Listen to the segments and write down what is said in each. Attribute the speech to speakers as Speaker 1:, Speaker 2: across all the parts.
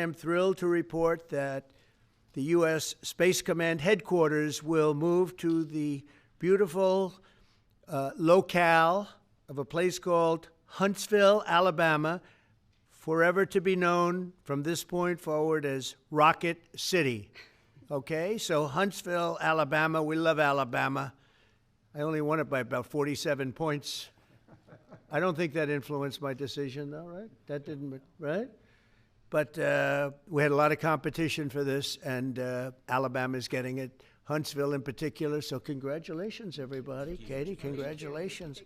Speaker 1: am thrilled to report that the U.S. Space Command headquarters will move to the beautiful locale of a place called Huntsville, Alabama, forever to be known from this point forward as Rocket City. Okay, so Huntsville, Alabama, we love Alabama. I only won it by about 47 points. I don't think that influenced my decision, though, right? That didn't, right? But we had a lot of competition for this, and Alabama's getting it, Huntsville in particular, so congratulations, everybody. Katie, congratulations.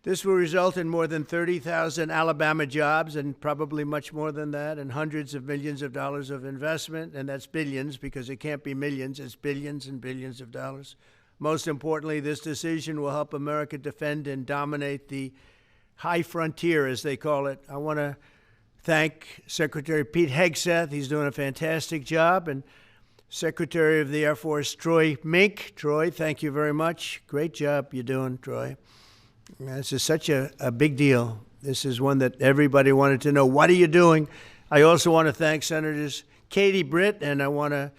Speaker 1: This will result in more than 30,000 Alabama jobs, and probably much more than that, and hundreds of millions of dollars of investment, and that's billions, because it can't be millions, it's billions and billions of dollars. Most importantly, this decision will help America defend and dominate the high frontier, as they call it. I want to thank Secretary Pete Hegseth. He's doing a fantastic job. And Secretary of the Air Force Troy Mink. Troy, thank you very much. Great job you're doing, Troy. This is such a big deal. This is one that everybody wanted to know. What are you doing? I also want to thank Senators Katie Britt, and I want to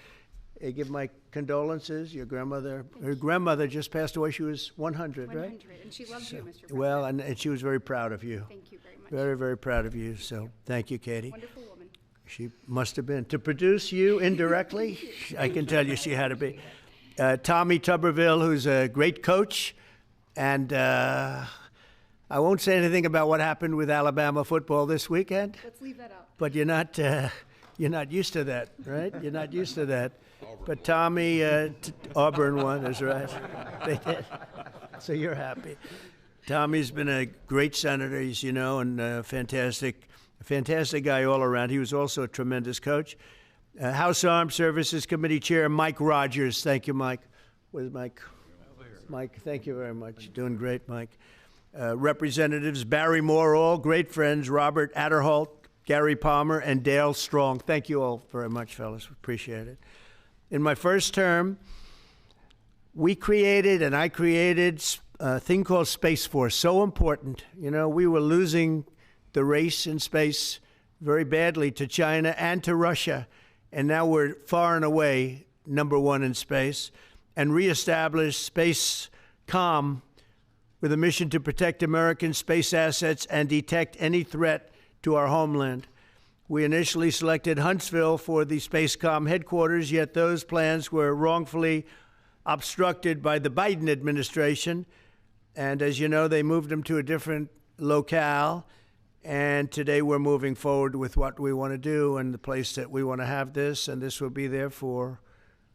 Speaker 1: give my condolences. Your grandmother, her grandmother just passed away. She was 100, right? 100,
Speaker 2: and she loves you, Mr. President.
Speaker 1: Well, and she was very proud of you.
Speaker 2: Thank you very much.
Speaker 1: Very, very proud of you. So thank you, Katie.
Speaker 2: Wonderful woman.
Speaker 1: She must have been. To produce you indirectly, I can tell you she had to be. Tommy Tuberville, who's a great coach. And I won't say anything about what happened with Alabama football this weekend.
Speaker 2: Let's leave that out.
Speaker 1: But you're not used to that, right? You're not used to that. But Tommy, Auburn won, is right. They did. So you're happy. Tommy's been a great senator, as you know, and a fantastic guy all around. He was also a tremendous coach. House Armed Services Committee Chair Mike Rogers. Thank you, Mike. Where's Mike? Mike, thank you very much. Doing great, Mike. Representatives Barry Moore, all great friends, Robert Adderholt, Gary Palmer, and Dale Strong. Thank you all very much, fellas. Appreciate it. In my first term, I created a thing called Space Force, so important. You know, we were losing the race in space very badly to China and to Russia, and now we're far and away #1 in space, and reestablished Space Com with a mission to protect American space assets and detect any threat to our homeland. We initially selected Huntsville for the Spacecom headquarters, yet those plans were wrongfully obstructed by the Biden administration. And as you know, they moved them to a different locale. And today we're moving forward with what we want to do and the place that we want to have this. And this will be there for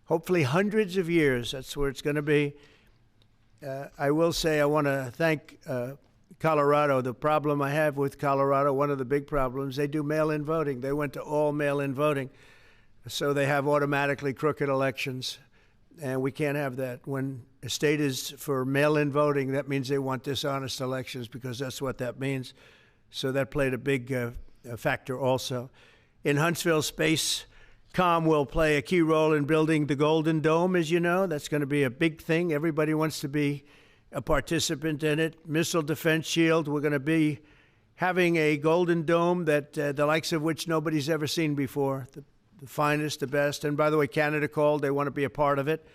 Speaker 1: hopefully hundreds of years. That's where it's going to be. I will say I want to thank Colorado. The problem I have with Colorado, one of the big problems, they do mail-in voting. They went to all mail-in voting. So they have automatically crooked elections. And we can't have that. When a state is for mail-in voting, that means they want dishonest elections, because that's what that means. So that played a big factor also. In Huntsville, Spacecom will play a key role in building the Golden Dome, as you know. That's going to be a big thing. Everybody wants to be a participant in it. Missile Defense Shield, we're going to be having a Golden Dome that the likes of which nobody's ever seen before. The finest, the best. And by the way, Canada called. They want to be a part of it,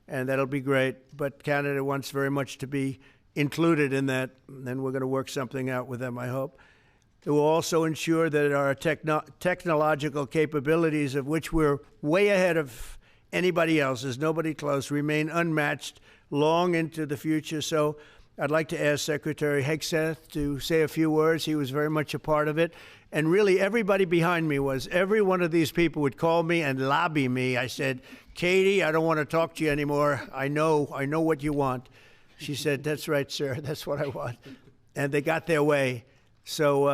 Speaker 1: and that'll be great. But Canada wants very much to be included in that, and we're going to work something out with them, I hope. It will also ensure that our technological capabilities, of which we're way ahead of anybody else, there's nobody close, remain unmatched long into the future. So I'd like to ask Secretary Hegseth to say a few words. He was very much a part of it. And really, everybody behind me was. Every one of these people would call me and lobby me. I said, Katie, I don't want to talk to you anymore. I know what you want. She said, that's right, sir. That's what I want. And they got their way. So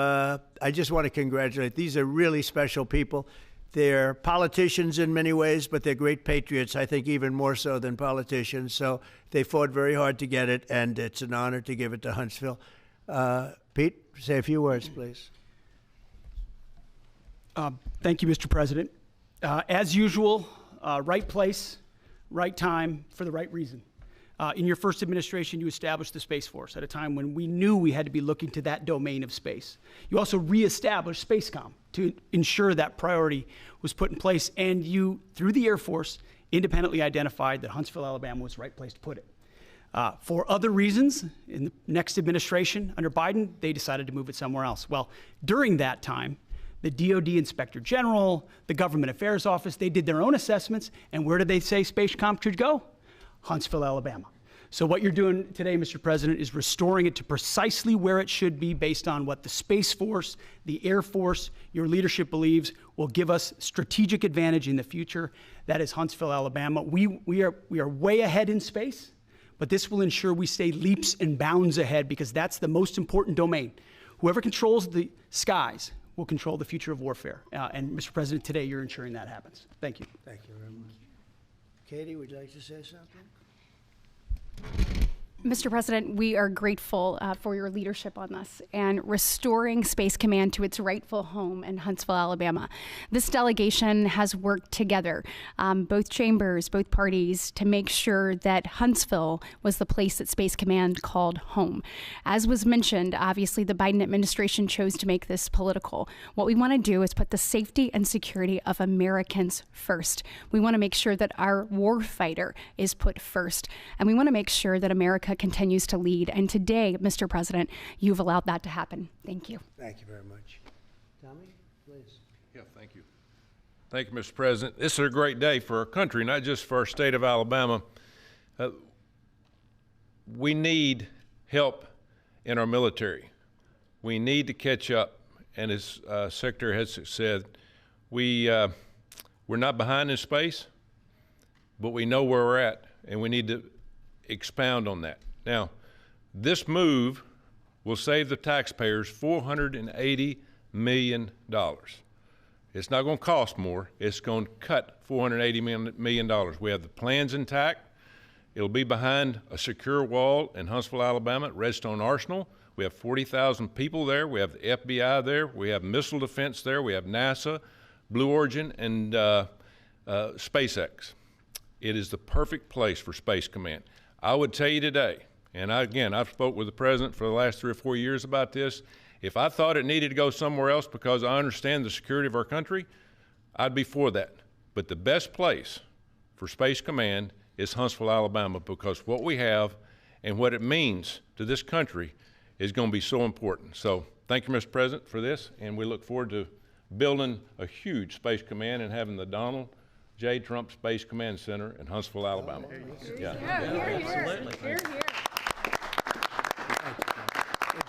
Speaker 1: I just want to congratulate. These are really special people. They're politicians in many ways, but they're great patriots, I think even more so than politicians. So they fought very hard to get it, and it's an honor to give it to Huntsville. Pete, say a few words, please.
Speaker 3: Thank you, Mr. President. As usual, right place, right time, for the right reason. In your first administration, you established the Space Force at a time when we knew we had to be looking to that domain of space. You also reestablished SpaceCom to ensure that priority was put in place, and you, through the Air Force, independently identified that Huntsville, Alabama was the right place to put it. For other reasons, in the next administration under Biden, they decided to move it somewhere else. Well, during that time, the DoD Inspector General, the Government Affairs Office, they did their own assessments, and where did they say SpaceCom should go? Huntsville, Alabama. So what you're doing today, Mr. President, is restoring it to precisely where it should be based on what the Space Force, the Air Force, your leadership believes will give us strategic advantage in the future. That is Huntsville, Alabama. We are way ahead in space, but this will ensure we stay leaps and bounds ahead because that's the most important domain. Whoever controls the skies will control the future of warfare. And Mr. President, today you're ensuring that happens. Thank you.
Speaker 1: Thank you very much. Katie, would you like to say something?
Speaker 2: Mr. President, we are grateful for your leadership on this and restoring Space Command to its rightful home in Huntsville, Alabama. This delegation has worked together, both chambers, both parties, to make sure that Huntsville was the place that Space Command called home. As was mentioned, obviously the Biden administration chose to make this political. What we want to do is put the safety and security of Americans first. We want to make sure that our warfighter is put first, and we want to make sure that America continues to lead. And today, Mr. President, you've allowed that to happen. Thank you.
Speaker 1: Thank you very much. Tommy, please.
Speaker 4: Yeah, thank you. Thank you, Mr. President. This is a great day for our country, not just for our state of Alabama. We need help in our military. We need to catch up. And as Secretary has said, we're not behind in space, but we know where we're at, and we need to expound on that. Now, this move will save the taxpayers $480 million. It's not going to cost more. It's going to cut $480 million. We have the plans intact. It'll be behind a secure wall in Huntsville, Alabama, at Redstone Arsenal. We have 40,000 people there. We have the FBI there. We have missile defense there. We have NASA, Blue Origin, and SpaceX. It is the perfect place for Space Command. I would tell you today, and I've spoke with the President for the last 3 or 4 years about this, if I thought it needed to go somewhere else because I understand the security of our country, I'd be for that. But the best place for Space Command is Huntsville, Alabama, because what we have and what it means to this country is going to be so important. So thank you, Mr. President, for this, and we look forward to building a huge Space Command and having the Donald J. Trump Space Command Center in Huntsville, Alabama.
Speaker 2: Here, here.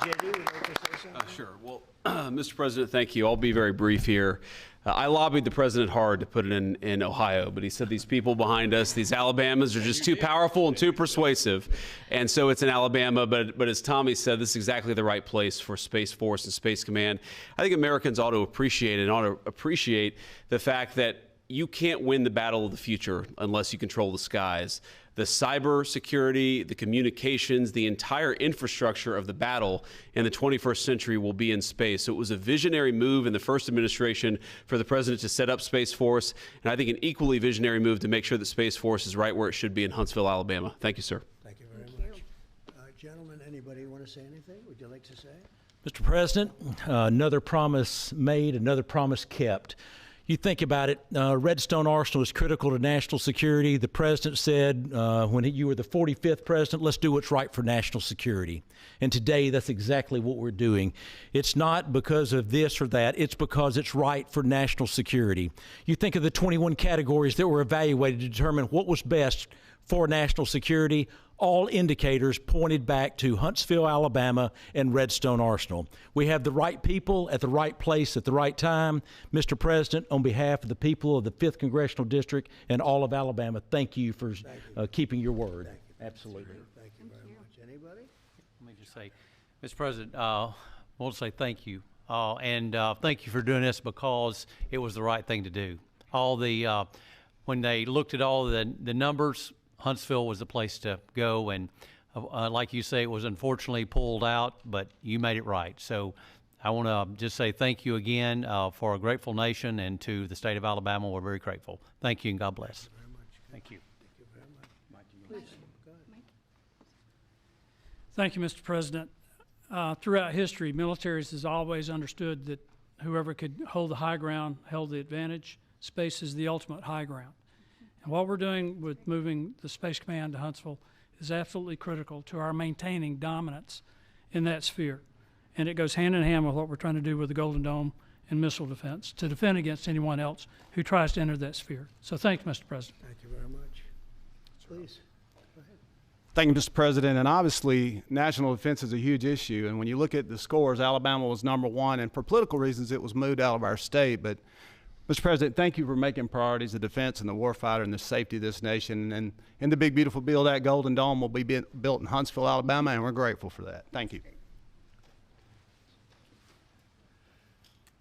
Speaker 1: JD, would you like to say something?
Speaker 5: Sure. Well, Mr. President, thank you. I'll be very brief here. I lobbied the president hard to put it in Ohio, but he said these people behind us, these Alabamas, are just too powerful and too persuasive. And so it's in Alabama, but as Tommy said, this is exactly the right place for Space Force and Space Command. I think Americans ought to appreciate the fact that you can't win the battle of the future unless you control the skies. The cyber security, the communications, the entire infrastructure of the battle in the 21st century will be in space. So it was a visionary move in the first administration for the president to set up Space Force, and I think an equally visionary move to make sure that Space Force is right where it should be in Huntsville, Alabama. Thank you, sir.
Speaker 1: Thank you very much. Gentlemen, anybody want to say anything? Would you like to say?
Speaker 6: Mr. President, another promise made, another promise kept. You think about it, Redstone Arsenal is critical to national security. The president said when you were the 45th president, let's do what's right for national security. And today, that's exactly what we're doing. It's not because of this or that. It's because it's right for national security. You think of the 21 categories that were evaluated to determine what was best for national security. All indicators pointed back to Huntsville, Alabama, and Redstone Arsenal. We have the right people at the right place at the right time. Mr. President, on behalf of the people of the 5th Congressional District and all of Alabama, thank you for keeping your word.
Speaker 1: Thank you.
Speaker 6: Absolutely.
Speaker 1: Thank you very much. Anybody?
Speaker 7: Let me just say, Mr. President, I want to say thank you. And thank you for doing this because it was the right thing to do. When they looked at all the numbers, Huntsville was the place to go, and like you say, it was unfortunately pulled out, but you made it right. So I want to just say thank you again for a grateful nation, and to the state of Alabama, we're very grateful. Thank you, and God bless.
Speaker 1: Thank you very much.
Speaker 7: Thank you.
Speaker 1: Thank you very much. Please, go ahead.
Speaker 8: Thank you, Mr. President. Throughout history, militaries has always understood that whoever could hold the high ground held the advantage. Space is the ultimate high ground. And what we're doing with moving the Space Command to Huntsville is absolutely critical to our maintaining dominance in that sphere. And it goes hand in hand with what we're trying to do with the Golden Dome and missile defense to defend against anyone else who tries to enter that sphere. So thank you, Mr. President.
Speaker 1: Thank you very much. Please.
Speaker 9: Thank you, Mr. President. And obviously, national defense is a huge issue. And when you look at the scores, Alabama was #1. And for political reasons, it was moved out of our state. But, Mr. President, thank you for making priorities the defense and the warfighter and the safety of this nation. And in the big, beautiful bill, that Golden Dome will be built in Huntsville, Alabama, and we're grateful for that. Thank you.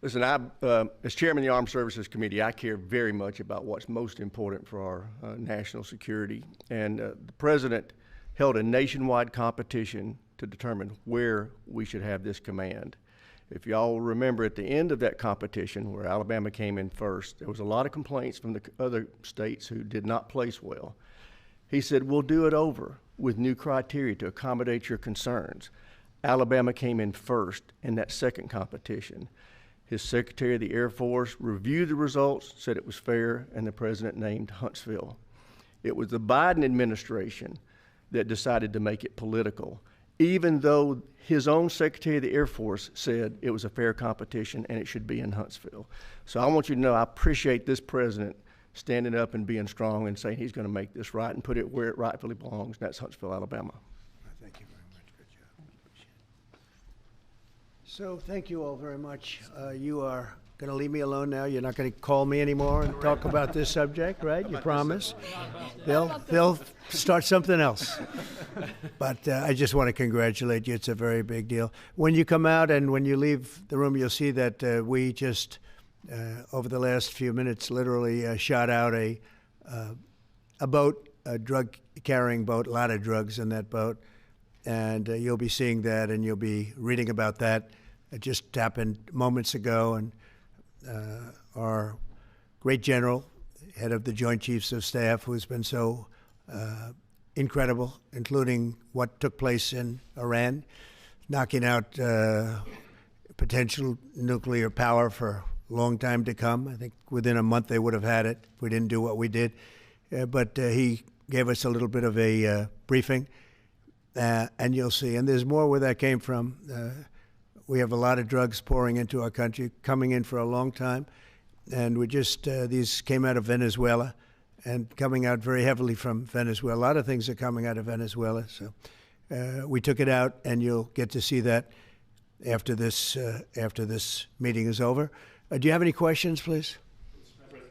Speaker 10: Listen, as chairman of the Armed Services Committee, I care very much about what's most important for our national security. And the President held a nationwide competition to determine where we should have this command. If y'all remember, at the end of that competition, where Alabama came in first, there was a lot of complaints from the other states who did not place well. He said, we'll do it over with new criteria to accommodate your concerns. Alabama came in first in that second competition. His Secretary of the Air Force reviewed the results, said it was fair, and the President named Huntsville. It was the Biden administration that decided to make it political, even though his own Secretary of the Air Force said it was a fair competition and it should be in Huntsville. So I want you to know I appreciate this President standing up and being strong and saying he's going to make this right and put it where it rightfully belongs, and that's Huntsville, Alabama.
Speaker 1: Thank you very much. Good job. Appreciate it. So thank you all very much. You are going to leave me alone now. You're not going to call me anymore and talk about this subject, right? You promise? They'll start something else. But I just want to congratulate you. It's a very big deal. When you come out and when you leave the room, you'll see that we just, over the last few minutes, literally shot out a boat, a drug-carrying boat, a lot of drugs in that boat. And you'll be seeing that and you'll be reading about that. It just happened moments ago, and our great general, head of the Joint Chiefs of Staff, who's been so incredible, including what took place in Iran, knocking out potential nuclear power for a long time to come. I think within a month they would have had it if we didn't do what we did. But he gave us a little bit of a briefing, and you'll see. And there's more where that came from. We have a lot of drugs pouring into our country, coming in for a long time. And we just, these came out of Venezuela and coming out very heavily from Venezuela. A lot of things are coming out of Venezuela. So we took it out, and you'll get to see that after this meeting is over. Do you have any questions, please?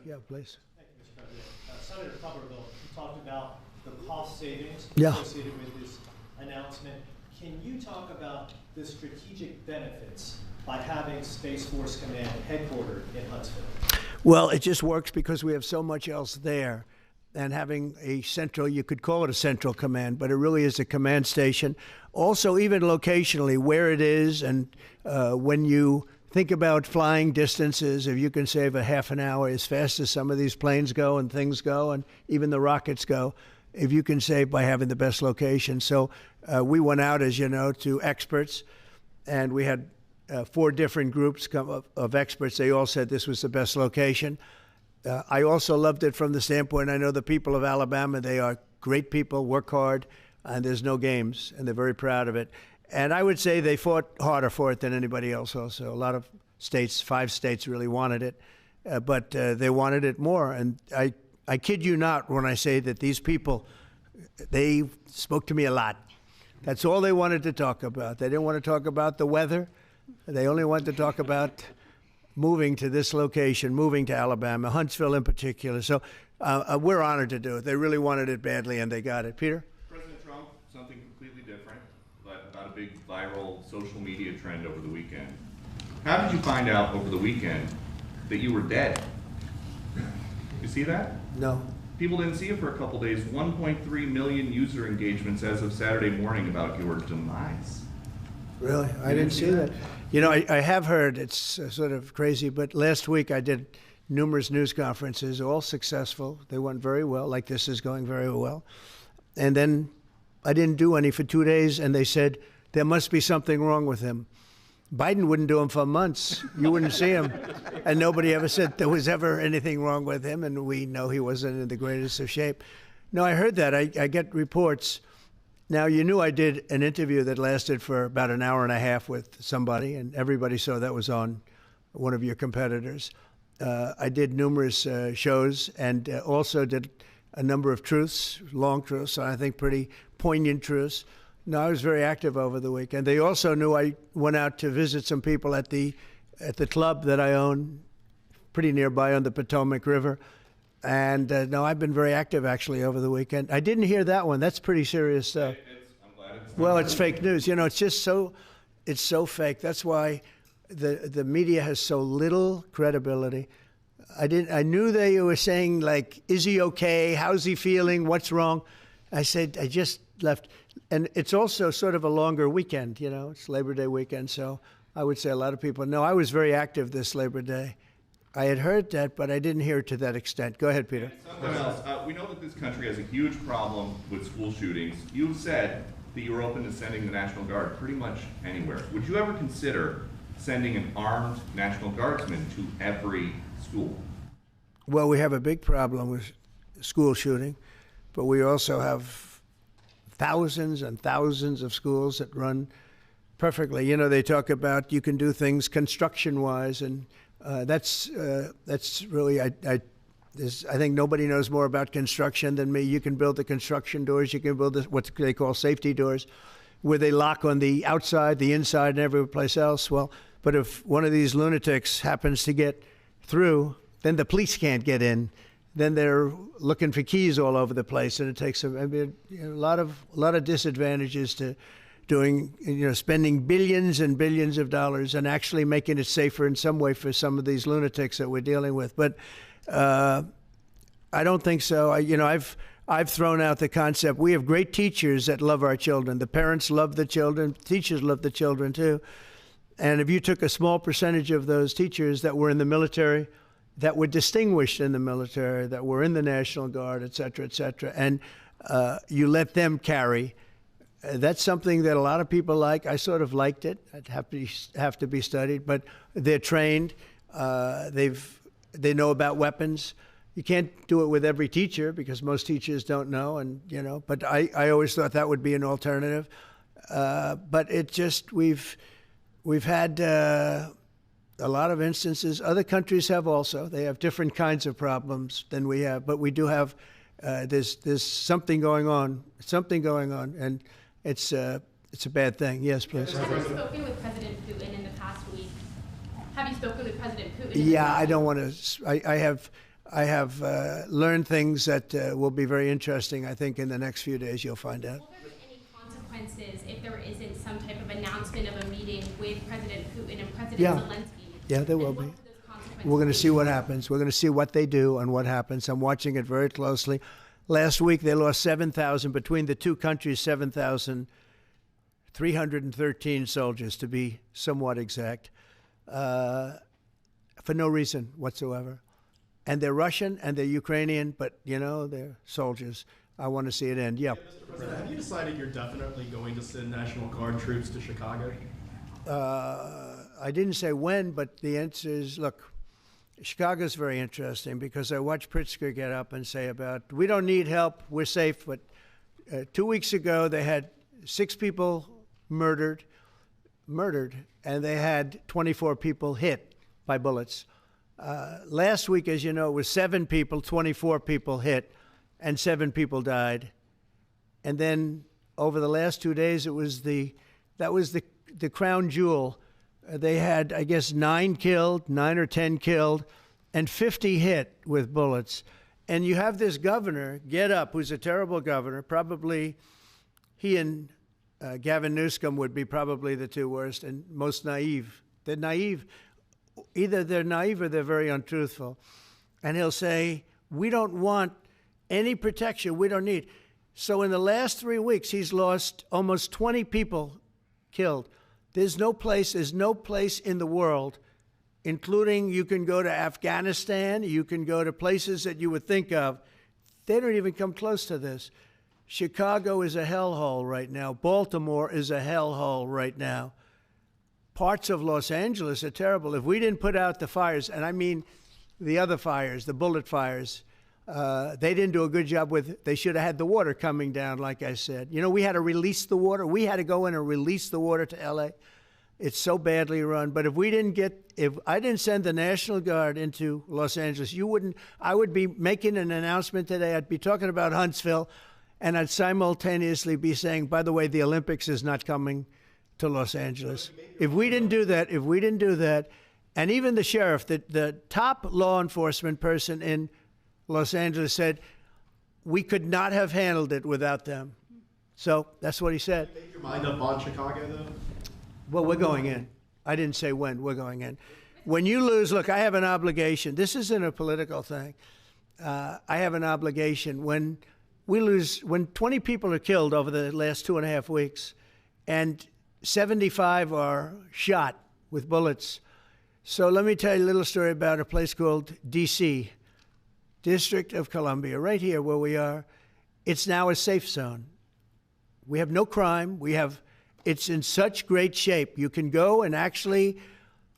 Speaker 1: Yeah, please.
Speaker 11: Thank you, Mr. President. Senator Tuberville, you talked about the cost savings associated with this announcement. Can you talk about the strategic benefits by having Space Force Command headquartered in Huntsville?
Speaker 1: Well, it just works because we have so much else there. And having a central, you could call it a central command, but it really is a command station. Also, even locationally, where it is, and when you think about flying distances, if you can save a half an hour as fast as some of these planes go and things go, and even the rockets go, if you can save by having the best location. So we went out, as you know, to experts, and we had 4 different groups of experts. They all said this was the best location. I also loved it from the standpoint, I know the people of Alabama, they are great people, work hard, and there's no games, and they're very proud of it. And I would say they fought harder for it than anybody else also. A lot of states, 5 states really wanted it, but they wanted it more. And I kid you not when I say that these people, they spoke to me a lot. That's all they wanted to talk about. They didn't want to talk about the weather. They only wanted to talk about moving to this location, moving to Alabama, Huntsville in particular. So we're honored to do it. They really wanted it badly, and they got it. Peter?
Speaker 12: President Trump, something completely different, but about a big viral social media trend over the weekend. How did you find out over the weekend that you were dead? You see that?
Speaker 1: No.
Speaker 12: People didn't see it for a couple days. 1.3 million user engagements as of Saturday morning about your demise.
Speaker 1: Really? I didn't see that. You know, I have heard, it's sort of crazy, but last week I did numerous news conferences, all successful. They went very well, like this is going very well. And then I didn't do any for 2 days, and they said there must be something wrong with him. Biden wouldn't do them for months. You wouldn't see him. And nobody ever said there was ever anything wrong with him, and we know he wasn't in the greatest of shape. No, I heard that. I get reports. Now, you knew I did an interview that lasted for about an hour and a half with somebody, and everybody saw that was on one of your competitors. I did numerous shows and also did a number of truths, long truths, and I think pretty poignant truths. No, I was very active over the weekend. They also knew I went out to visit some people at the club that I own, pretty nearby on the Potomac River. And no, I've been very active actually over the weekend. I didn't hear that one. That's pretty serious stuff.
Speaker 12: I'm glad it's
Speaker 1: well, it's fake news. You know, it's just it's so fake. That's why the media has so little credibility. I knew they were saying, like, is he okay? How's he feeling? What's wrong? I said, I just left. And it's also sort of a longer weekend, you know, it's Labor Day weekend. So I would say a lot of people know I was very active this Labor Day. I had heard that, but I didn't hear it to that extent. Go ahead, Peter.
Speaker 12: Something else. We know that this country has a huge problem with school shootings. You've said that you're open to sending the National Guard pretty much anywhere. Would you ever consider sending an armed National Guardsman to every school?
Speaker 1: Well, we have a big problem with school shooting, but we also have thousands and thousands of schools that run perfectly. You know, they talk about you can do things construction-wise, and that's really, I think nobody knows more about construction than me. You can build the construction doors. You can build what they call safety doors, where they lock on the outside, the inside, and every place else. Well, but if one of these lunatics happens to get through, then the police can't get in. Then they're looking for keys all over the place, and it takes a lot of disadvantages to doing, spending billions and billions of dollars and actually making it safer in some way for some of these lunatics that we're dealing with. But I don't think so. I've thrown out the concept. We have great teachers that love our children. The parents love the children. Teachers love the children too. And if you took a small percentage of those teachers that were in the military, that were distinguished in the military, that were in the National Guard, et cetera, and you let them carry. That's something that a lot of people like. I sort of liked it. It'd have to be studied, but they're trained. They know about weapons. You can't do it with every teacher because most teachers don't know, but I always thought that would be an alternative. But it just, we've had a lot of instances. Other countries have also. They have different kinds of problems than we have, but we do have, there's something going on, and it's a bad thing. Yes, please.
Speaker 13: Have you spoken with President Putin in the past week? Have you spoken with President Putin?
Speaker 1: Yeah, I don't want to. I have learned things that will be very interesting. I think in the next few days you'll find out.
Speaker 13: Will there be any consequences if there isn't some type of announcement of a meeting with President Putin and President Zelensky?
Speaker 1: Yeah, there will be. We're going to see what happens. We're going to see what they do and what happens. I'm watching it very closely. Last week, they lost 7,000, between the two countries, 7,313 soldiers, to be somewhat exact, for no reason whatsoever. And they're Russian and they're Ukrainian, but, they're soldiers. I want to see it end. Yeah.
Speaker 14: Mr. President, have you decided you're definitely going to send National Guard troops to Chicago?
Speaker 1: I didn't say when, but the answer is, look, Chicago's very interesting because I watched Pritzker get up and say about, we don't need help, we're safe. But 2 weeks ago, they had 6 people murdered, and they had 24 people hit by bullets. Last week, as you know, it was 7 people, 24 people hit, and 7 people died. And then over the last 2 days, that was the crown jewel. They had, I guess, 9 or 10 killed, and 50 hit with bullets. And you have this governor get up, who's a terrible governor. Probably he and Gavin Newsom would be probably the 2 worst and most naive. They're naive. Either they're naive or they're very untruthful. And he'll say, we don't want any protection. We don't need. So in the last 3 weeks, he's lost almost 20 people killed. There's no place in the world, including you can go to Afghanistan, you can go to places that you would think of. They don't even come close to this. Chicago is a hellhole right now. Baltimore is a hellhole right now. Parts of Los Angeles are terrible. If we didn't put out the fires, and I mean the other fires, the bullet fires, they didn't do a good job with it. They should have had the water coming down, like I said. You know, we had to release the water. We had to go in and release the water to L.A. It's so badly run. But if I didn't send the National Guard into Los Angeles, I would be making an announcement today. I'd be talking about Huntsville, and I'd simultaneously be saying, by the way, the Olympics is not coming to Los Angeles. If we didn't do that, and even the sheriff, the top law enforcement person in Los Angeles said, we could not have handled it without them. So that's what he said.
Speaker 14: Make your mind up on Chicago, though?
Speaker 1: Well, we're going in. I didn't say when. We're going in. When you lose, look, I have an obligation. This isn't a political thing. I have an obligation. When we lose, when 20 people are killed over the last 2.5 weeks, and 75 are shot with bullets. So let me tell you a little story about a place called D.C., District of Columbia, right here where we are. It's now a safe zone. We have no crime. It's in such great shape. You can go and actually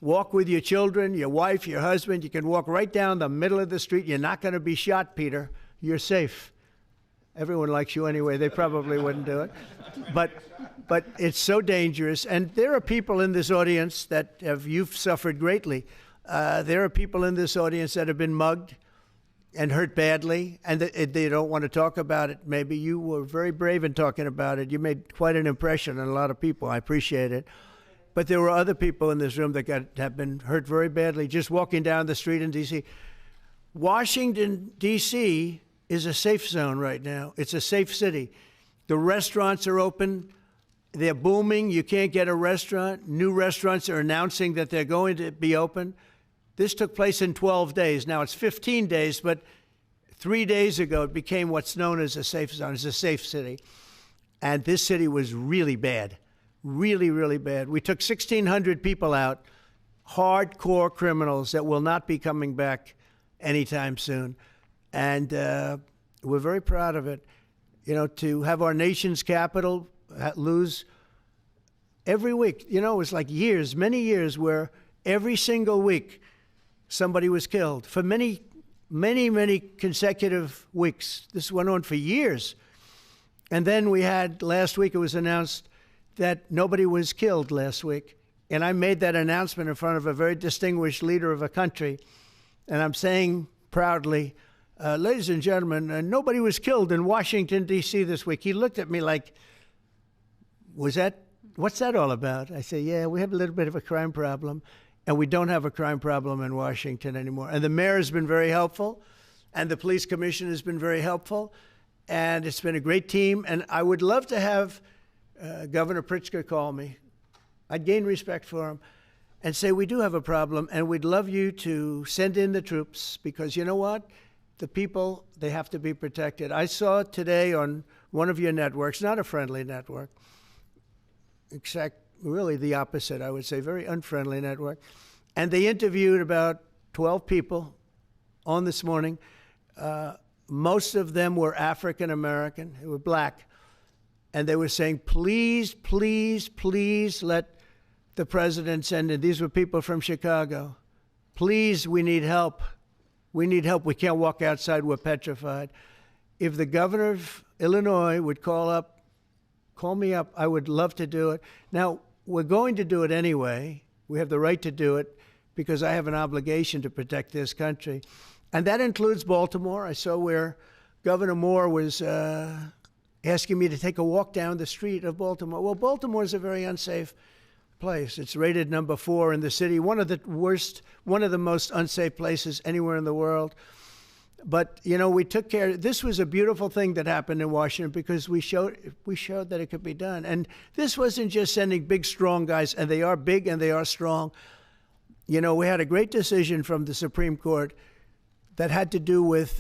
Speaker 1: walk with your children, your wife, your husband. You can walk right down the middle of the street. You're not going to be shot, Peter. You're safe. Everyone likes you anyway. They probably wouldn't do it. But it's so dangerous. And there are people in this audience that you've suffered greatly. There are people in this audience that have been mugged and hurt badly, and they don't want to talk about it. Maybe you were very brave in talking about it. You made quite an impression on a lot of people. I appreciate it. But there were other people in this room that have been hurt very badly just walking down the street in D.C. Washington, D.C. is a safe zone right now. It's a safe city. The restaurants are open. They're booming. You can't get a restaurant. New restaurants are announcing that they're going to be open. This took place in 12 days. Now it's 15 days, but 3 days ago it became what's known as a safe zone. It's a safe city. And this city was really bad, really, really bad. We took 1,600 people out, hardcore criminals that will not be coming back anytime soon. And we're very proud of it. You know, to have our nation's capital lose every week. You know, it was like years, many years, where every single week somebody was killed for many, many, many consecutive weeks. This went on for years. And then we had, last week it was announced that nobody was killed last week. And I made that announcement in front of a very distinguished leader of a country. And I'm saying proudly, ladies and gentlemen, nobody was killed in Washington, D.C. this week. He looked at me like, what's that all about? I say, yeah, we have a little bit of a crime problem. And we don't have a crime problem in Washington anymore. And the mayor has been very helpful, and the police commission has been very helpful, and it's been a great team. And I would love to have Governor Pritzker call me. I'd gain respect for him and say, we do have a problem, and we'd love you to send in the troops, because you know what? The people, they have to be protected. I saw today on one of your networks, not a friendly network, except really the opposite, I would say, very unfriendly network. And they interviewed about 12 people on this morning. Most of them were African American, they were black. And they were saying, please, please, please let the president send in. These were people from Chicago. Please, we need help. We need help. We can't walk outside. We're petrified. If the governor of Illinois would call me up, I would love to do it. Now, we're going to do it anyway. We have the right to do it because I have an obligation to protect this country. And that includes Baltimore. I saw where Governor Moore was asking me to take a walk down the street of Baltimore. Well, Baltimore is a very unsafe place. It's rated number 4 in the city, one of the most unsafe places anywhere in the world. But, you know, we took care. This was a beautiful thing that happened in Washington because we showed that it could be done. And this wasn't just sending big, strong guys, and they are big and they are strong. You know, we had a great decision from the Supreme Court that had to do with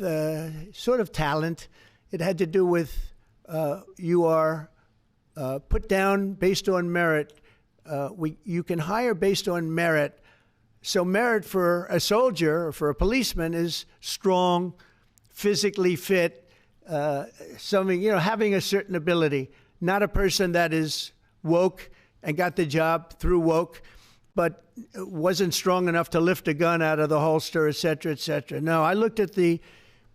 Speaker 1: sort of talent. It had to do with you are put down based on merit. You can hire based on merit. So merit for a soldier or for a policeman is strong, physically fit, something, having a certain ability, not a person that is woke and got the job through woke, but wasn't strong enough to lift a gun out of the holster, et cetera, et cetera. No, I looked at the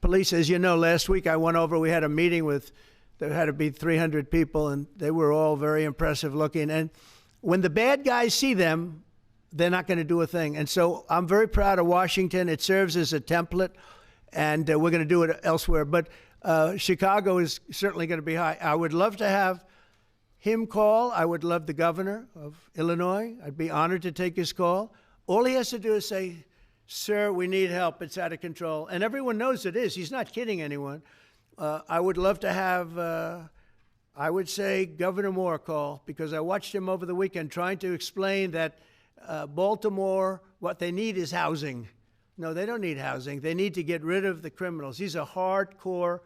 Speaker 1: police. As you know, last week I went over, we had a meeting with, there had to be 300 people, and they were all very impressive looking. And when the bad guys see them, they're not going to do a thing. And so I'm very proud of Washington. It serves as a template, and we're going to do it elsewhere. But Chicago is certainly going to be high. I would love to have him call. I would love the governor of Illinois. I'd be honored to take his call. All he has to do is say, sir, we need help. It's out of control. And everyone knows it is. He's not kidding anyone. I would love to have, I would say, Governor Moore call, because I watched him over the weekend trying to explain that Baltimore, what they need is housing. No, they don't need housing. They need to get rid of the criminals. These are hardcore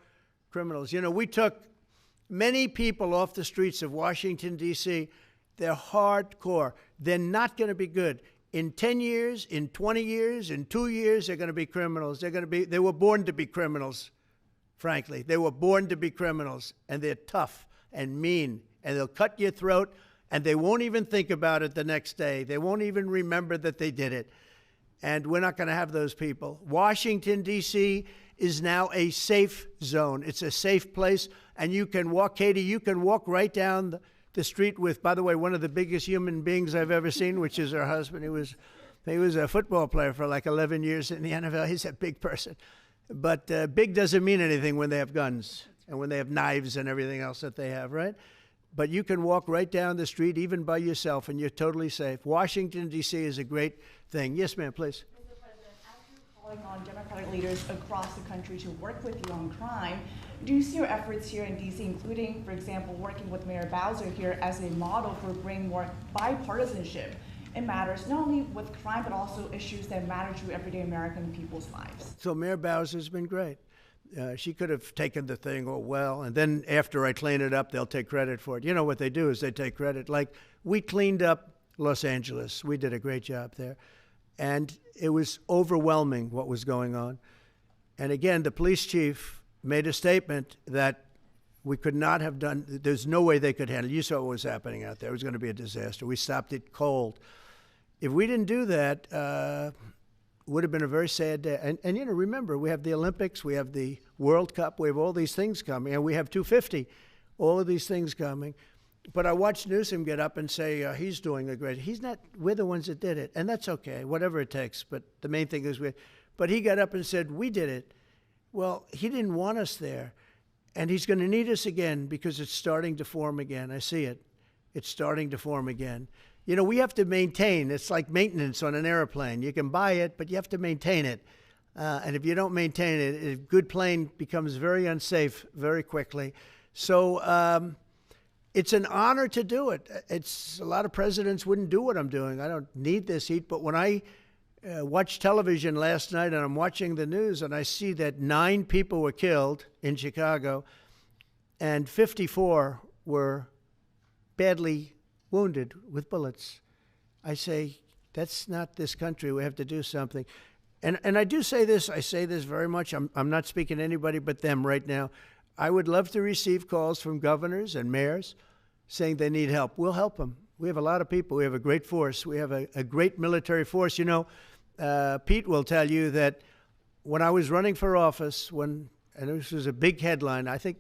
Speaker 1: criminals. We took many people off the streets of Washington, D.C. They're hardcore. They're not going to be good. In 10 years, in 20 years, in 2 years, they're going to be criminals. They were born to be criminals, frankly. They were born to be criminals, and they're tough and mean, and they'll cut your throat, and they won't even think about it the next day. They won't even remember that they did it. And we're not going to have those people. Washington, D.C. is now a safe zone. It's a safe place. And you can walk, Katie, you can walk right down the street with, by the way, one of the biggest human beings I've ever seen, which is her husband. He was a football player for like 11 years in the NFL. He's a big person. But big doesn't mean anything when they have guns and when they have knives and everything else that they have, right? But you can walk right down the street, even by yourself, and you're totally safe. Washington, D.C. is a great thing. Yes, ma'am, please.
Speaker 15: Mr. President, as you're calling on Democratic leaders across the country to work with you on crime, do you see your efforts here in D.C., including, for example, working with Mayor Bowser here as a model for bringing more bipartisanship in matters not only with crime, but also issues that matter to everyday American people's lives?
Speaker 1: So Mayor Bowser's been great. She could have taken the thing, and then after I clean it up, they'll take credit for it. You know what they do is they take credit. Like, we cleaned up Los Angeles. We did a great job there. And it was overwhelming what was going on. And again, the police chief made a statement that we could not have done, there's no way they could handle it. You saw what was happening out there. It was going to be a disaster. We stopped it cold. If we didn't do that, would have been a very sad day. And remember, we have the Olympics, we have the World Cup, we have all these things coming, and we have 250, all of these things coming. But I watched Newsom get up and say he's doing a great, he's not, we're the ones that did it, and that's okay, whatever it takes, but the main thing is but he got up and said, we did it. Well, he didn't want us there, and he's going to need us again because it's starting to form again. I see it. It's starting to form again. We have to maintain. It's like maintenance on an airplane. You can buy it, but you have to maintain it. And if you don't maintain it, a good plane becomes very unsafe very quickly. So it's an honor to do it. A lot of presidents wouldn't do what I'm doing. I don't need this heat. But when I watched television last night and I'm watching the news and I see that 9 people were killed in Chicago and 54 were badly wounded with bullets, I say, that's not this country. We have to do something. And I do say this, I say this very much. I'm not speaking to anybody but them right now. I would love to receive calls from governors and mayors saying they need help. We'll help them. We have a lot of people. We have a great force. We have a great military force. Pete will tell you that when I was running for office, and this was a big headline, I think,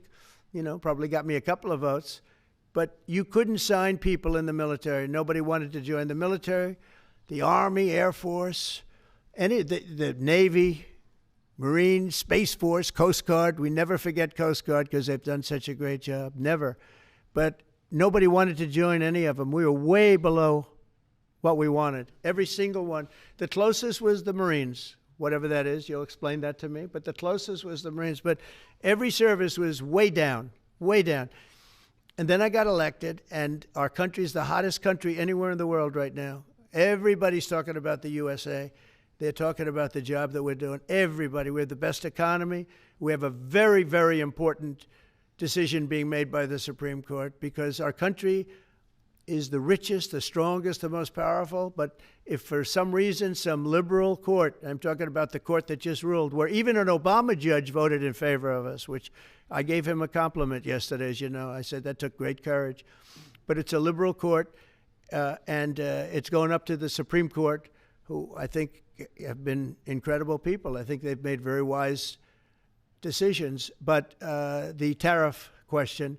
Speaker 1: probably got me a couple of votes, but you couldn't sign people in the military. Nobody wanted to join the military, the Army, Air Force, the Navy, Marines, Space Force, Coast Guard. We never forget Coast Guard because they've done such a great job. Never. But nobody wanted to join any of them. We were way below what we wanted. Every single one. The closest was the Marines, whatever that is. You'll explain that to me. But the closest was the Marines. But every service was way down, way down. And then I got elected, and our country's the hottest country anywhere in the world right now. Everybody's talking about the USA. They're talking about the job that we're doing. Everybody. We have the best economy. We have a very, very important decision being made by the Supreme Court because our country is the richest, the strongest, the most powerful. But if for some reason some liberal court, I'm talking about the court that just ruled, where even an Obama judge voted in favor of us, which I gave him a compliment yesterday, as you know. I said that took great courage. But it's a liberal court, and it's going up to the Supreme Court, who I think have been incredible people. I think they've made very wise decisions. But the tariff question,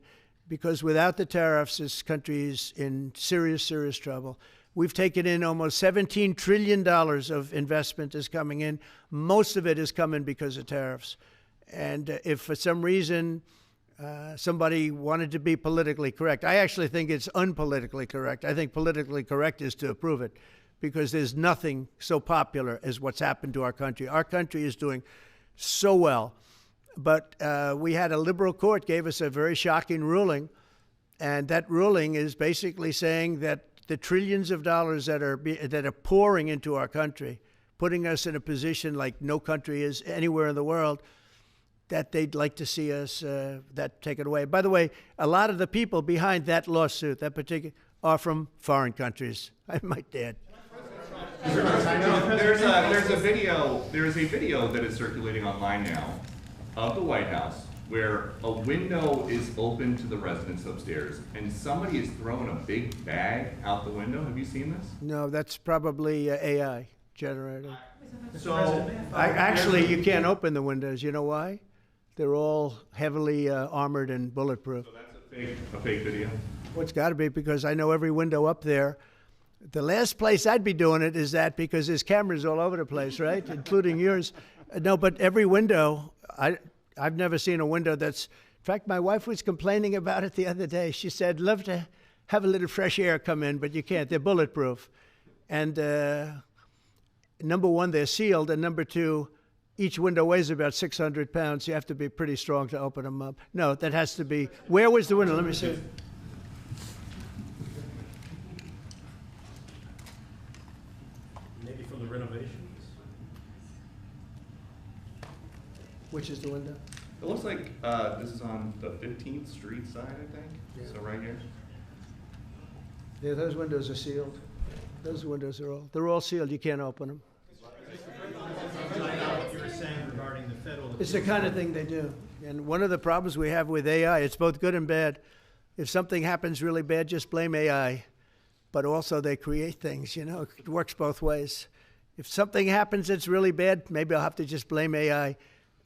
Speaker 1: because without the tariffs, this country is in serious, serious trouble. We've taken in almost $17 trillion of investment is coming in. Most of it is coming because of tariffs. And if for some reason somebody wanted to be politically correct, I actually think it's unpolitically correct. I think politically correct is to approve it, because there's nothing so popular as what's happened to our country. Our country is doing so well. But we had a liberal court gave us a very shocking ruling, and that ruling is basically saying that the trillions of dollars that are pouring into our country, putting us in a position like no country is anywhere in the world, that they'd like to see us that taken away. By the way, a lot of the people behind that lawsuit, that particular, are from foreign countries, I might add.
Speaker 12: There's a video that is circulating online now of the White House where a window is open to the residents upstairs and somebody is throwing a big bag out the window. Have you seen this?
Speaker 1: No, that's probably AI generated.
Speaker 12: So
Speaker 1: actually, you can't open the windows. You know why? They're all heavily armored and bulletproof.
Speaker 12: So that's a fake video?
Speaker 1: Well, it's got to be, because I know every window up there. The last place I'd be doing it is that, because there's cameras all over the place, right? Including yours. No, but every window, I've never seen a window that's, in fact, my wife was complaining about it the other day. She said, love to have a little fresh air come in, but you can't. They're bulletproof. And number one, they're sealed. And number two, each window weighs about 600 pounds. You have to be pretty strong to open them up. No, that has to be, where was the window? Let me see.
Speaker 14: Maybe from the renovations.
Speaker 1: Which is the window?
Speaker 12: It looks like this is on the 15th Street side, I think. Yeah. So right here.
Speaker 1: Yeah, those windows are sealed. Those windows they're all sealed. You can't open them.
Speaker 11: What you were saying regarding the federal.
Speaker 1: It's the kind of thing they do. And one of the problems we have with AI, it's both good and bad. If something happens really bad, just blame AI. But also they create things, you know. It works both ways. If something happens that's really bad, maybe I'll have to just blame AI.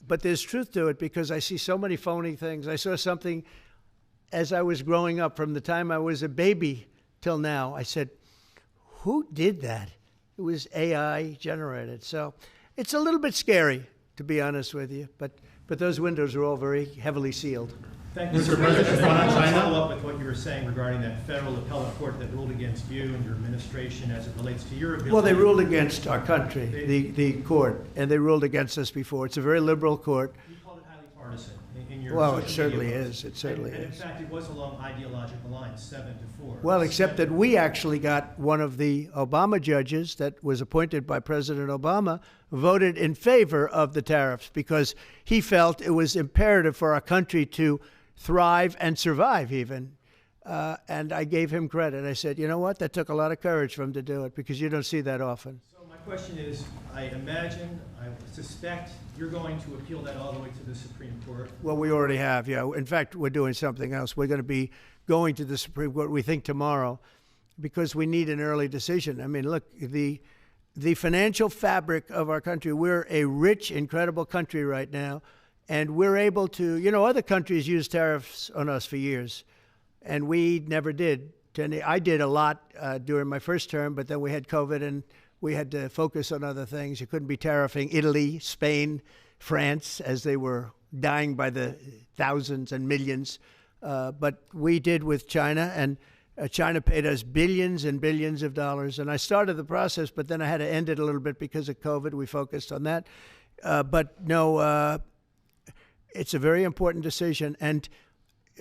Speaker 1: But there's truth to it, because I see so many phony things. I saw something as I was growing up, from the time I was a baby till now. I said, who did that? It was AI generated. So it's a little bit scary, to be honest with you. But those windows are all very heavily sealed.
Speaker 11: Thank you, Mr. President. Just want to follow up with what you were saying regarding that federal appellate court that ruled against you and your administration as it relates to your ability.
Speaker 1: Well, they ruled against our country, the court, and they ruled against us before. It's a very liberal court.
Speaker 11: You called it highly partisan in your
Speaker 1: Well,
Speaker 11: social
Speaker 1: it certainly
Speaker 11: media
Speaker 1: is. It certainly
Speaker 11: and
Speaker 1: is.
Speaker 11: in fact, it was along ideological lines, 7-4.
Speaker 1: Well, except that we actually got one of the Obama judges that was appointed by President Obama voted in favor of the tariffs, because he felt it was imperative for our country to thrive and survive even. And I gave him credit. I said, you know what? That took a lot of courage for him to do it, because you don't see that often.
Speaker 11: So my question is, I suspect you're going to appeal that all the way to the Supreme Court.
Speaker 1: Well, we already have, yeah. In fact, we're doing something else. We're going to be going to the Supreme Court, we think, tomorrow, because we need an early decision. I mean, look, the financial fabric of our country, we're a rich, incredible country right now. And we're able to, you know, other countries use tariffs on us for years, and we never did. I did a lot during my first term, but then we had COVID, and we had to focus on other things. You couldn't be tariffing Italy, Spain, France, as they were dying by the thousands and millions. But we did with China, and China paid us billions and billions of dollars. And I started the process, but then I had to end it a little bit because of COVID. We focused on that. But no, it's a very important decision, and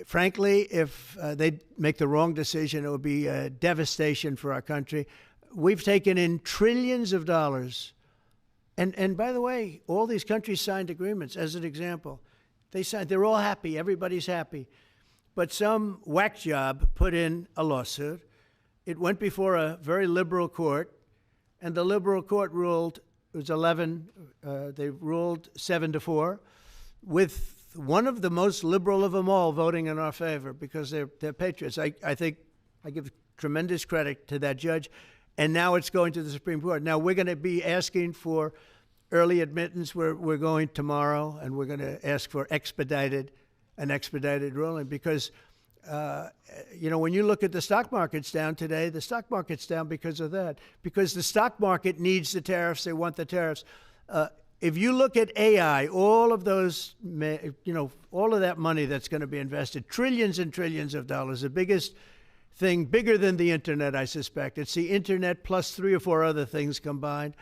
Speaker 1: frankly, if they make the wrong decision, it would be a devastation for our country. We've taken in trillions of dollars, and by the way, all these countries signed agreements. As an example, they're all happy, everybody's happy, but some whack job put in a lawsuit it went before a very liberal court, and the liberal court ruled, it was 11, they ruled 7-4, with one of the most liberal of them all voting in our favor because they're patriots. I think I give tremendous credit to that judge. And now it's going to the Supreme Court. Now we're going to be asking for early admittance. We're going tomorrow, and we're going to ask for an expedited ruling because, when you look at the stock market's down today, the stock market's down because of that. Because the stock market needs the tariffs. They want the tariffs. If you look at AI, all of those, all of that money that's going to be invested, trillions and trillions of dollars, the biggest thing, bigger than the internet, I suspect. It's the internet plus 3 or 4 other things combined.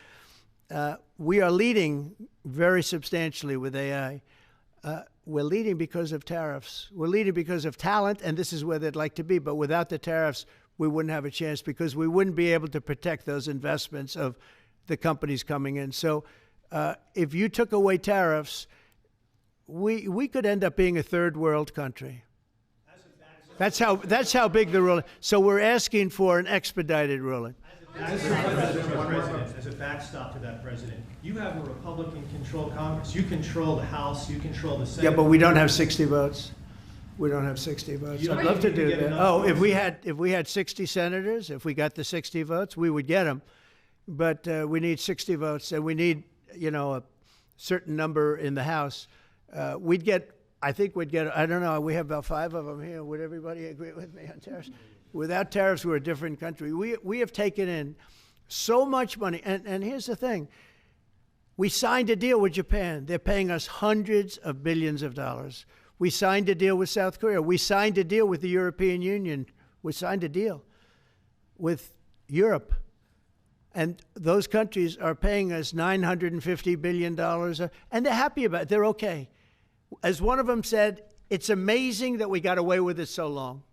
Speaker 1: We are leading very substantially with AI. We're leading because of tariffs. We're leading because of talent, and this is where they'd like to be. But without the tariffs, we wouldn't have a chance because we wouldn't be able to protect those investments of the companies coming in. So if you took away tariffs, we could end up being a third world country. That's how big the ruling. So we're asking for an expedited ruling.
Speaker 11: As a backstop to that, President, you have a Republican-controlled Congress. You control the House. You control the Senate.
Speaker 1: Yeah, but we don't have 60 votes. We don't have 60 votes. I'd love to do that. Oh, if we had 60 senators, if we got the 60 votes, we would get them. But we need 60 votes, and we need a certain number in the House. I think we'd get, I don't know, we have about 5 of them here. Would everybody agree with me on tariffs? Without tariffs, we're a different country. We have taken in so much money. And here's the thing. We signed a deal with Japan. They're paying us hundreds of billions of dollars. We signed a deal with South Korea. We signed a deal with the European Union. We signed a deal with Europe. And those countries are paying us $950 billion. And they're happy about it. They're okay. As one of them said, it's amazing that we got away with it so long.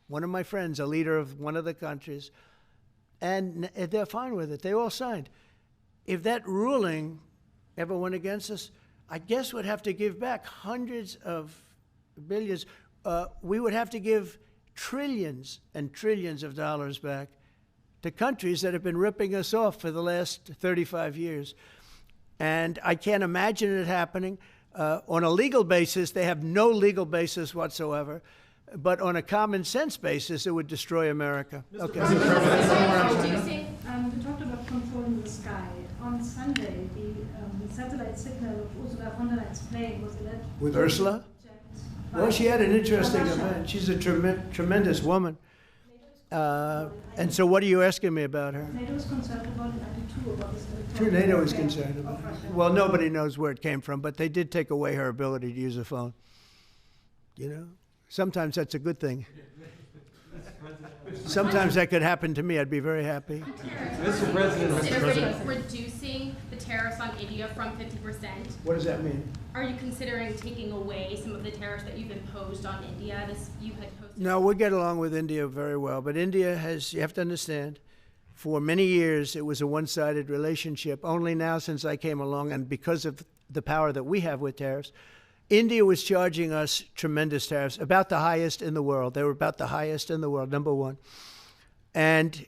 Speaker 1: One of my friends, a leader of one of the countries, and they're fine with it. They all signed. If that ruling ever went against us, I guess we'd have to give back hundreds of billions. We would have to give trillions and trillions of dollars back to countries that have been ripping us off for the last 35 years. And I can't imagine it happening. On a legal basis, they have no legal basis whatsoever. But on a common sense basis, it would destroy America. Okay.
Speaker 16: We talked about controlling the sky. On Sunday, the satellite signal of Ursula von der Leyen's plane was alleged.
Speaker 1: With Ursula? Well, she had an interesting event. She's a tremendous woman. And so what are you asking me about her?
Speaker 16: NATO is concerned about an attitude about this.
Speaker 1: Sure, NATO is concerned about it. Well, nobody knows where it came from, but they did take away her ability to use a phone. Sometimes that's a good thing. Sometimes that could happen to me. I'd be very happy.
Speaker 13: Mr. President, reducing the tariffs on India from 50%.
Speaker 1: What does that mean?
Speaker 13: Are you considering taking away some of the tariffs that you've imposed on India?
Speaker 1: No, we get along with India very well. But India has, you have to understand, for many years it was a one-sided relationship. Only now since I came along, and because of the power that we have with tariffs, India was charging us tremendous tariffs, about the highest in the world. They were about the highest in the world, number one. And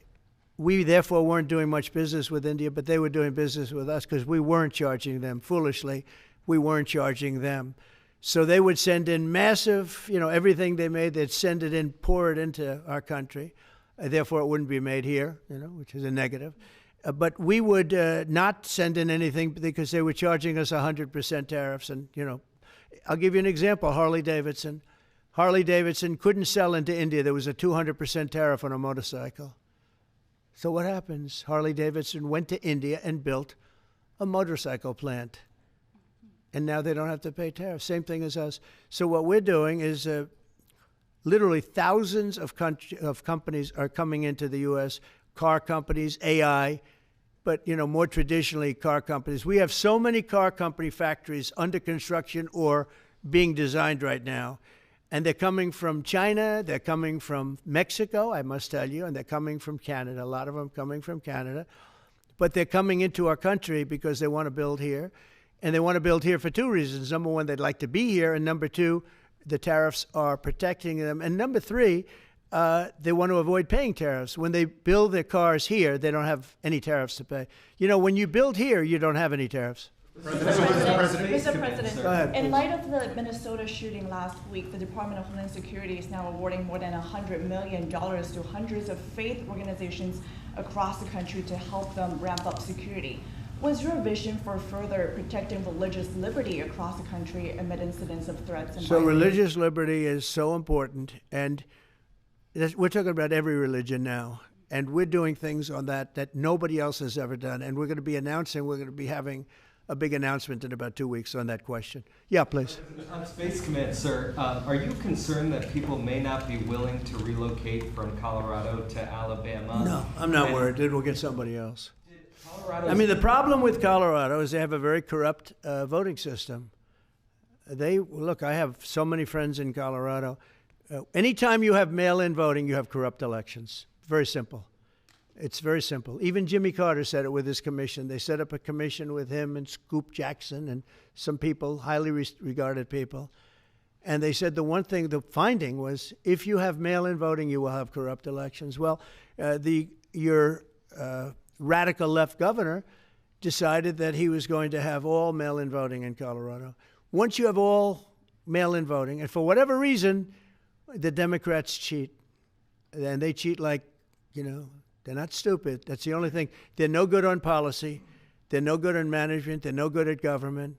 Speaker 1: we therefore weren't doing much business with India, but they were doing business with us because we weren't charging them. Foolishly, we weren't charging them. So they would send in massive, everything they made, they'd send it in, pour it into our country. Therefore, it wouldn't be made here, which is a negative. But we would not send in anything because they were charging us 100% tariffs. And, I'll give you an example, Harley-Davidson. Harley-Davidson couldn't sell into India. There was a 200% tariff on a motorcycle. So what happens? Harley-Davidson went to India and built a motorcycle plant. And now they don't have to pay tariffs. Same thing as us. So what we're doing is literally thousands of companies are coming into the U.S., car companies, AI, but, more traditionally, car companies. We have so many car company factories under construction or being designed right now. And they're coming from China, they're coming from Mexico, I must tell you, and they're coming from Canada, a lot of them coming from Canada. But they're coming into our country because they want to build here. And they want to build here for 2 reasons. Number one, they'd like to be here. And number 2, the tariffs are protecting them. And number 3, they want to avoid paying tariffs. When they build their cars here, they don't have any tariffs to pay. You know, when you build here, you don't have any tariffs.
Speaker 15: Mr. President,
Speaker 1: Go ahead,
Speaker 15: in
Speaker 1: please.
Speaker 15: light of the Minnesota shooting last week, the Department of Homeland Security is now awarding more than $100 million to hundreds of faith organizations across the country to help them ramp up security. What's your vision for further protecting religious liberty across the country amid incidents of threats and
Speaker 1: So
Speaker 15: violence?
Speaker 1: religious liberty is so important, and we're talking about every religion now, and we're doing things on that nobody else has ever done, and we're going to be having a big announcement in about 2 weeks on that question. Yeah, please.
Speaker 17: On Space Command, sir, are you concerned that people may not be willing to relocate from Colorado to Alabama?
Speaker 1: No, I'm not worried. It will get somebody else. I mean, the problem with Colorado is they have a very corrupt voting system. Look, I have so many friends in Colorado. Anytime you have mail-in voting, you have corrupt elections. Very simple. It's very simple. Even Jimmy Carter said it with his commission. They set up a commission with him and Scoop Jackson and some people, highly regarded people. And they said the finding was, if you have mail-in voting, you will have corrupt elections. Well, your radical left governor decided that he was going to have all mail-in voting in Colorado. Once you have all mail-in voting, and for whatever reason, the Democrats cheat. And they cheat like, you know, they're not stupid. That's the only thing. They're no good on policy. They're no good on management. They're no good at government.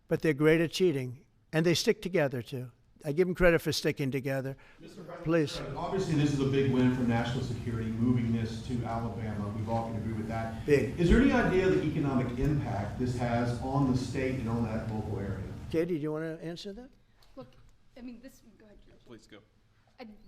Speaker 1: But they're great at cheating. And they stick together, too. I give them credit for sticking together. Please.
Speaker 18: Obviously, this is a big win for national security, moving this to Alabama. We've all can agree with that.
Speaker 1: Big.
Speaker 18: Is there any idea of the economic impact this has on the state and on that local area?
Speaker 1: Katie, do you want to answer that?
Speaker 2: Look, I mean, go ahead.
Speaker 5: Please go.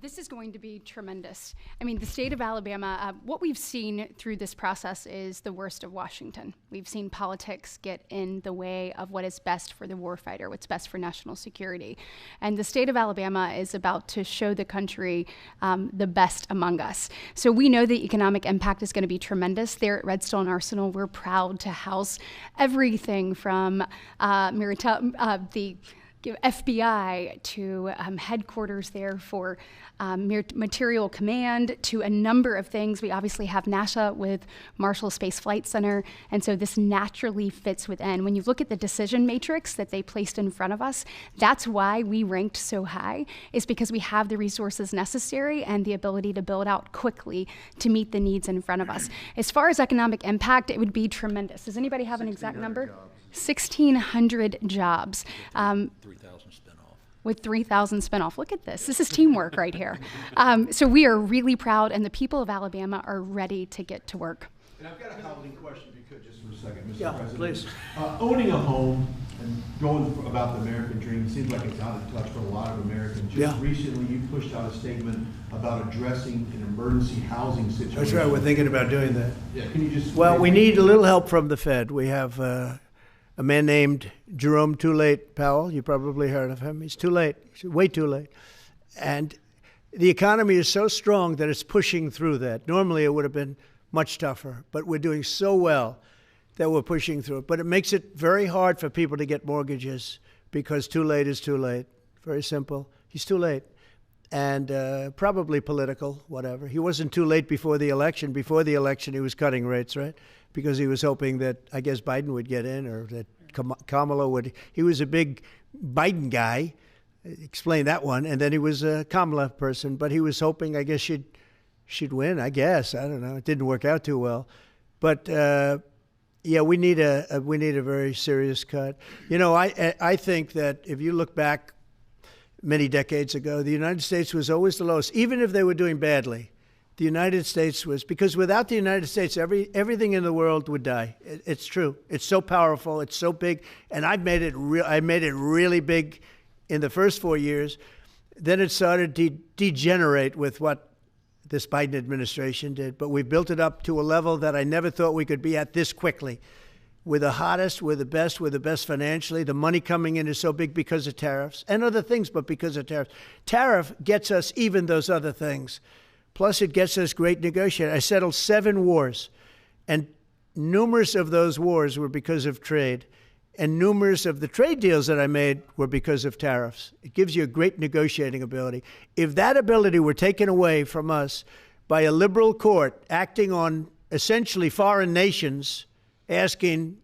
Speaker 2: This is going to be tremendous. I mean, the state of Alabama, what we've seen through this process is the worst of Washington. We've seen politics get in the way of what is best for the warfighter, what's best for national security. And the state of Alabama is about to show the country the best among us. So we know the economic impact is going to be tremendous. There at Redstone Arsenal, we're proud to house everything from the FBI to headquarters there for material command to a number of things. We obviously have NASA with Marshall Space Flight Center, and so this naturally fits within. When you look at the decision matrix that they placed in front of us, that's why we ranked so high, is because we have the resources necessary and the ability to build out quickly to meet the needs in front of us. As far as economic impact, it would be tremendous. Does anybody have an exact number? Jobs. 1,600 jobs.
Speaker 6: 3,000 spin-off.
Speaker 2: With 3,000 spin-off. Look at this. This is teamwork right here. So we are really proud, and the people of Alabama are ready to get to work.
Speaker 18: And I've got a housing question, if you could, just for a second, Mr.
Speaker 1: Yeah,
Speaker 18: President.
Speaker 1: please.
Speaker 18: Owning a home and going about the American dream seems like it's out of touch for a lot of Americans. Just recently, you pushed out a statement about addressing an emergency housing situation.
Speaker 1: That's right. We're thinking about doing that.
Speaker 18: Yeah, can you just...
Speaker 1: Well, we need a little help from the Fed. We have a man named Jerome Too Late Powell. You probably heard of him. He's too late. He's way too late. And the economy is so strong that it's pushing through that. Normally, it would have been much tougher. But we're doing so well that we're pushing through it. But it makes it very hard for people to get mortgages because too late is too late. Very simple. He's too late. And probably political, whatever. He wasn't too late before the election. Before the election, he was cutting rates, right? Because he was hoping that, I guess, Biden would get in or that Kamala would. He was a big Biden guy. Explain that one. And then he was a Kamala person. But he was hoping, I guess, she'd win, I guess. I don't know. It didn't work out too well. But, yeah, we need a very serious cut. You know, I think that if you look back many decades ago, the United States was always the lowest, even if they were doing badly. The United States was, because without the United States, everything in the world would die. It's true. It's so powerful. It's so big. And I made it really big in the first 4 years. Then it started to degenerate with what this Biden administration did. But we built it up to a level that I never thought we could be at this quickly. We're the hottest, we're the best financially. The money coming in is so big because of tariffs and other things, but because of tariffs. Tariff gets us even those other things. Plus, it gets us great negotiating. I settled 7 wars, and numerous of those wars were because of trade. And numerous of the trade deals that I made were because of tariffs. It gives you a great negotiating ability. If that ability were taken away from us by a liberal court acting on essentially foreign nations asking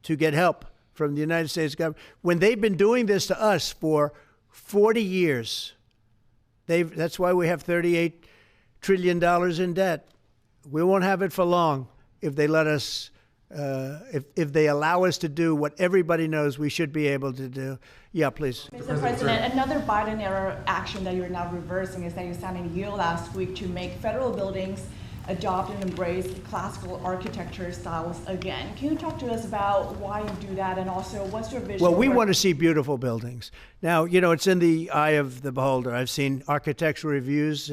Speaker 1: to get help from the United States government, when they've been doing this to us for 40 years, that's why we have $38 trillion in debt. We won't have it for long if they let us, if they allow us to do what everybody knows we should be able to do. Yeah, please.
Speaker 15: Mr. President, another Biden-era action that you're now reversing is that you signed a deal last week to make federal buildings adopt and embrace classical architecture styles again. Can you talk to us about why you do that, and also what's your vision?
Speaker 1: Well, we want to see beautiful buildings. Now, you know, it's in the eye of the beholder. I've seen architectural reviews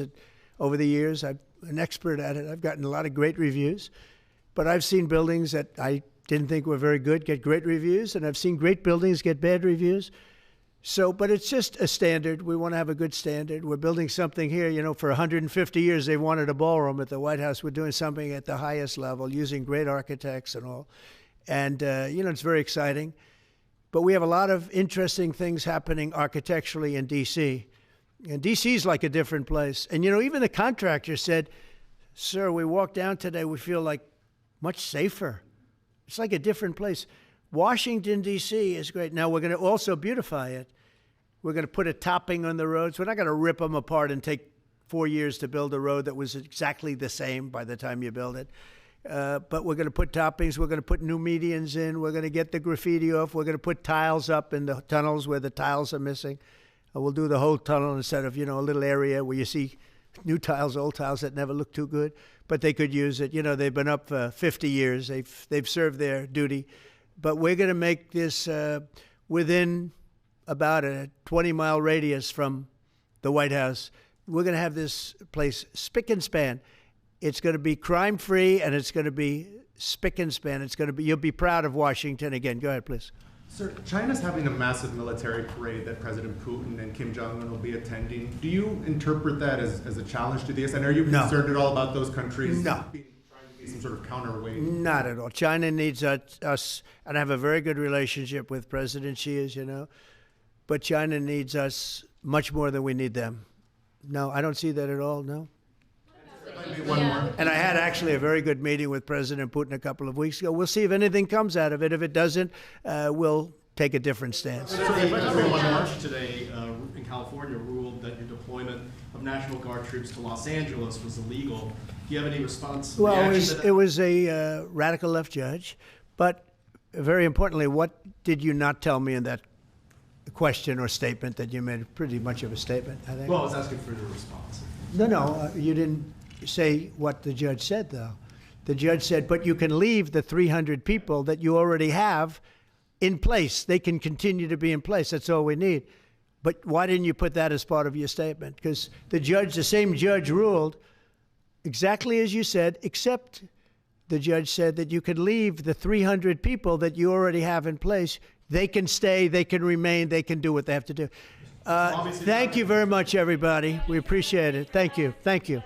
Speaker 1: over the years. I'm an expert at it. I've gotten a lot of great reviews. But I've seen buildings that I didn't think were very good get great reviews, and I've seen great buildings get bad reviews. So, but it's just a standard. We want to have a good standard. We're building something here, you know, for 150 years they wanted a ballroom at the White House. We're doing something at the highest level, using great architects and all. And, you know, it's very exciting. But we have a lot of interesting things happening architecturally in D.C. And D.C. is like a different place. And, you know, even the contractor said, sir, we walked down today, we feel like much safer. It's like a different place. Washington, D.C. is great. Now, we're going to also beautify it. We're going to put a topping on the roads. We're not going to rip them apart and take 4 years to build a road that was exactly the same by the time you build it. But we're going to put toppings. We're going to put new medians in. We're going to get the graffiti off. We're going to put tiles up in the tunnels where the tiles are missing. We'll do the whole tunnel instead of, you know, a little area where you see new tiles, old tiles that never look too good, but they could use it. You know, they've been up for 50 years. They've served their duty. But we're going to make this within about a 20-mile radius from the White House. We're going to have this place spick and span. It's going to be crime-free, and it's going to be spick and span. It's going to be, you'll be proud of Washington again. Go ahead, please.
Speaker 14: Sir, China's having a massive military parade that President Putin and Kim Jong-un will be attending. Do you interpret that as a challenge to this? And are you concerned at all about those countries trying to be some sort of counterweight?
Speaker 1: Not at all. China needs us, and I have a very good relationship with President Xi, as you know, but China needs us much more than we need them. No, I don't see that at all, no. And I had actually a very good meeting with President Putin a couple of weeks ago. We'll see if anything comes out of it. If it doesn't, we'll take a different stance.
Speaker 14: Everyone March today in California ruled that your deployment of National Guard troops to Los Angeles was illegal. Do you have any response?
Speaker 1: Well, it was a radical left judge. But very importantly, what did you not tell me in that question or statement that you made? Pretty much of a statement, I think.
Speaker 14: Well, I was asking for your response.
Speaker 1: No, you didn't say what the judge said, though. The judge said, but you can leave the 300 people that you already have in place. They can continue to be in place. That's all we need. But why didn't you put that as part of your statement? Because the same judge ruled exactly as you said, except the judge said that you could leave the 300 people that you already have in place. They can stay, they can remain, they can do what they have to do. Thank you very much, everybody. We appreciate it. Thank you. Thank you.